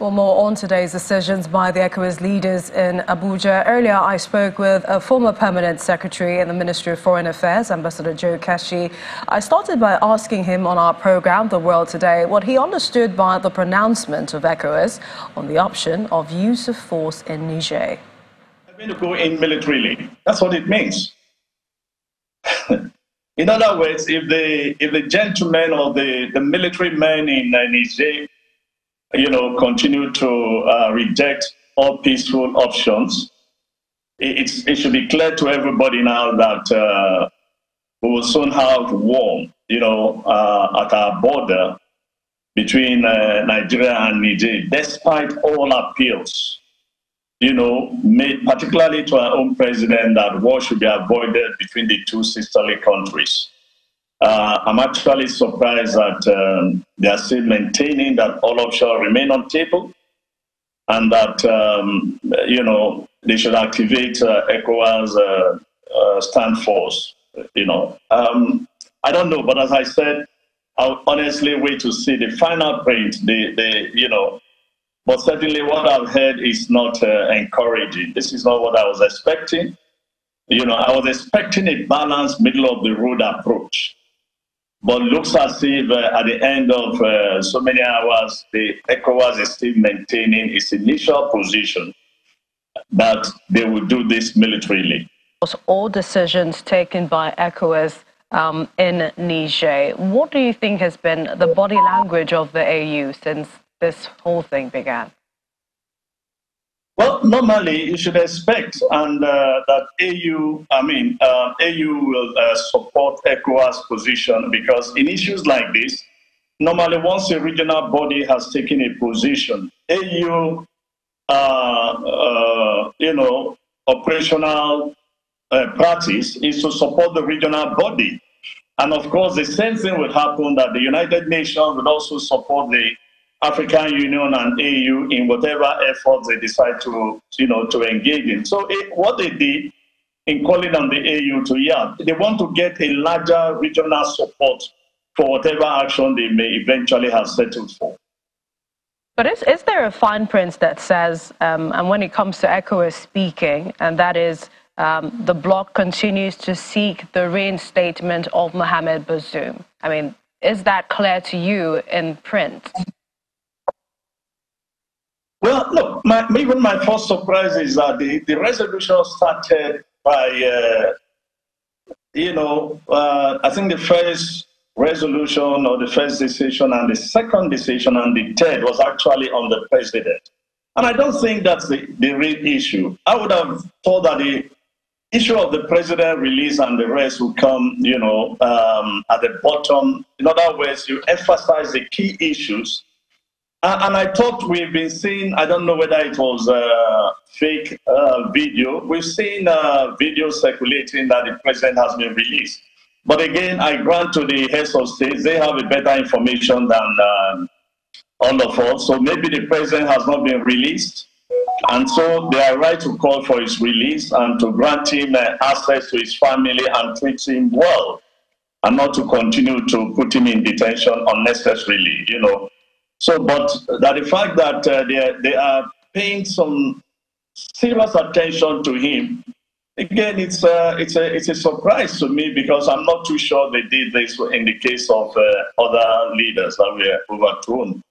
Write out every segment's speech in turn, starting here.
For more on today's decisions by the ECOWAS leaders in Abuja, earlier I spoke with a former permanent secretary in the Ministry of Foreign Affairs, Ambassador Joe Kashi. I started by asking him on our program, The World Today, what he understood by the pronouncement of ECOWAS on the option of use of force in Niger. They're going to go in militarily. That's what it means. In other words, if the gentlemen or the military men in Niger, continue to reject all peaceful options, it should be clear to everybody now that we will soon have war, at our border between Nigeria and Niger, despite all appeals, made particularly to our own president that war should be avoided between the two sisterly countries. I'm actually surprised that they are still maintaining that all options remain on table and that, they should activate ECOWAS stand force. I don't know, but as I said, I'll honestly wait to see the final print, but certainly what I've heard is not encouraging. This is not what I was expecting. I was expecting a balanced middle-of-the-road approach. But looks as if at the end of so many hours, the ECOWAS is still maintaining its initial position that they will do this militarily. All decisions taken by ECOWAS in Niger. What do you think has been the body language of the AU since this whole thing began? Well, normally you should expect that AU will support ECOWAS position, because in issues like this, normally once a regional body has taken a position, AU, operational practice is to support the regional body. And of course, the same thing will happen, that the United Nations will also support the African Union and AU in whatever efforts they decide to engage in. So what they did in calling on the AU they want to get a larger regional support for whatever action they may eventually have settled for. But is there a fine print that says, and when it comes to ECOWAS speaking, and that is the bloc continues to seek the reinstatement of Mohamed Bazoum? I mean, is that clear to you in print? Well, look, even my first surprise is that the resolution started by, I think the first resolution or the first decision and the second decision and the third was actually on the president. And I don't think that's the real issue. I would have thought that the issue of the president release and the rest will come, at the bottom. In other words, you emphasize the key issues. And I thought we've been seeing, I don't know whether it was a fake video. We've seen video circulating that the president has been released. But again, I grant to the heads of states, they have a better information than all of us. So maybe the president has not been released. And so they are right to call for his release and to grant him access to his family and treat him well, and not to continue to put him in detention unnecessarily, So, but that the fact that they are paying some serious attention to him, again, it's a surprise to me, because I'm not too sure they did this in the case of other leaders that were overthrown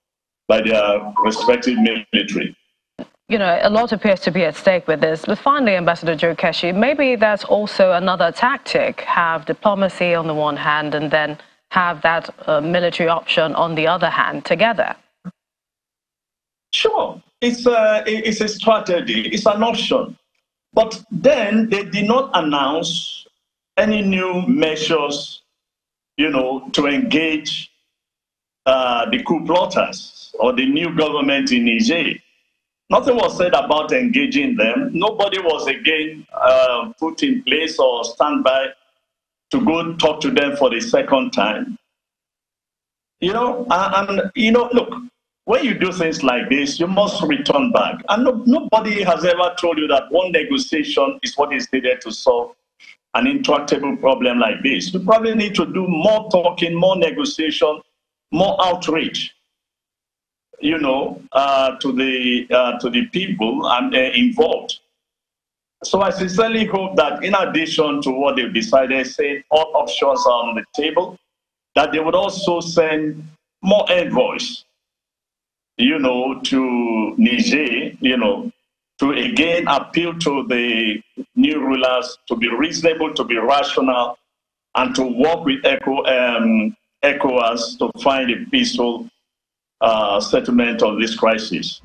by their respective military. A lot appears to be at stake with this. But finally, Ambassador Joe Kashi, maybe that's also another tactic: have diplomacy on the one hand and then have that military option on the other hand together. Sure, it's a strategy, it's an option. But then they did not announce any new measures, to engage the coup plotters or the new government in Niger. Nothing was said about engaging them. Nobody was again put in place or standby to go talk to them for the second time. Look, when you do things like this, you must return back. And nobody has ever told you that one negotiation is what is needed to solve an intractable problem like this. You probably need to do more talking, more negotiation, more outreach. to the people and involved. So I sincerely hope that in addition to what they've decided, saying all options are on the table, that they would also send more envoys, to Niger, to again appeal to the new rulers to be reasonable, to be rational, and to work with ECOWAS to find a peaceful settlement of this crisis.